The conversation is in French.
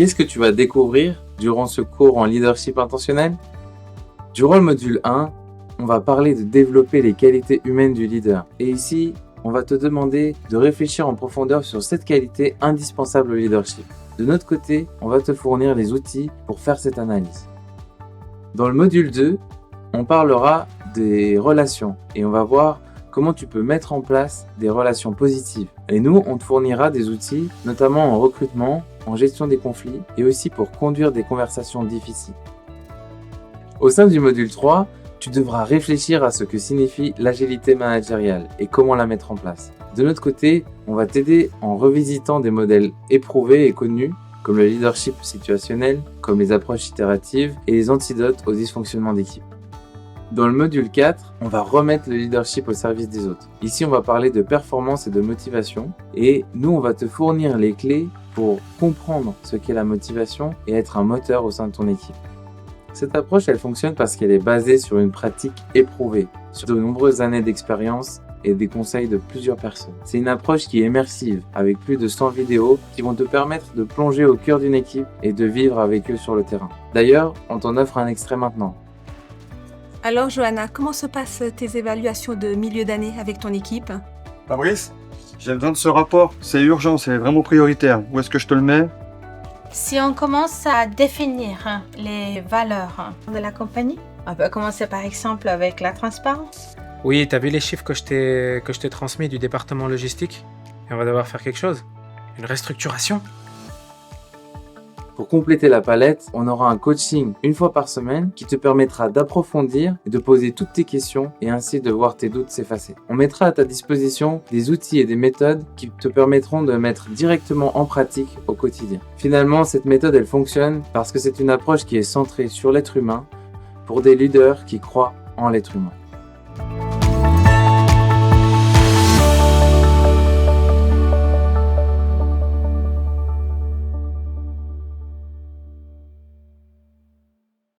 Qu'est-ce que tu vas découvrir durant ce cours en leadership intentionnel? Durant le module 1, on va parler de développer les qualités humaines du leader. Et ici, on va te demander de réfléchir en profondeur sur cette qualité indispensable au leadership. De notre côté, on va te fournir les outils pour faire cette analyse. Dans le module 2, on parlera des relations et on va voir comment tu peux mettre en place des relations positives. Et nous, on te fournira des outils, notamment en recrutement, en gestion des conflits et aussi pour conduire des conversations difficiles. Au sein du module 3, tu devras réfléchir à ce que signifie l'agilité managériale et comment la mettre en place. De notre côté, on va t'aider en revisitant des modèles éprouvés et connus, comme le leadership situationnel, comme les approches itératives et les antidotes aux dysfonctionnements d'équipe. Dans le module 4, on va remettre le leadership au service des autres. Ici, on va parler de performance et de motivation. Et nous, on va te fournir les clés pour comprendre ce qu'est la motivation et être un moteur au sein de ton équipe. Cette approche, elle fonctionne parce qu'elle est basée sur une pratique éprouvée, sur de nombreuses années d'expérience et des conseils de plusieurs personnes. C'est une approche qui est immersive, avec plus de 100 vidéos qui vont te permettre de plonger au cœur d'une équipe et de vivre avec eux sur le terrain. D'ailleurs, on t'en offre un extrait maintenant. Alors Johanna, comment se passent tes évaluations de milieu d'année avec ton équipe? Fabrice, j'ai besoin de ce rapport, c'est urgent, c'est vraiment prioritaire. Où est-ce que je te le mets? Si on commence à définir les valeurs de la compagnie, on peut commencer par exemple avec la transparence. Oui, t'as vu les chiffres que je t'ai transmis du département logistique? Et on va devoir faire quelque chose? Une restructuration? Pour compléter la palette, on aura un coaching une fois par semaine qui te permettra d'approfondir et de poser toutes tes questions et ainsi de voir tes doutes s'effacer. On mettra à ta disposition des outils et des méthodes qui te permettront de mettre directement en pratique au quotidien. Finalement, cette méthode, elle fonctionne parce que c'est une approche qui est centrée sur l'être humain pour des leaders qui croient en l'être humain.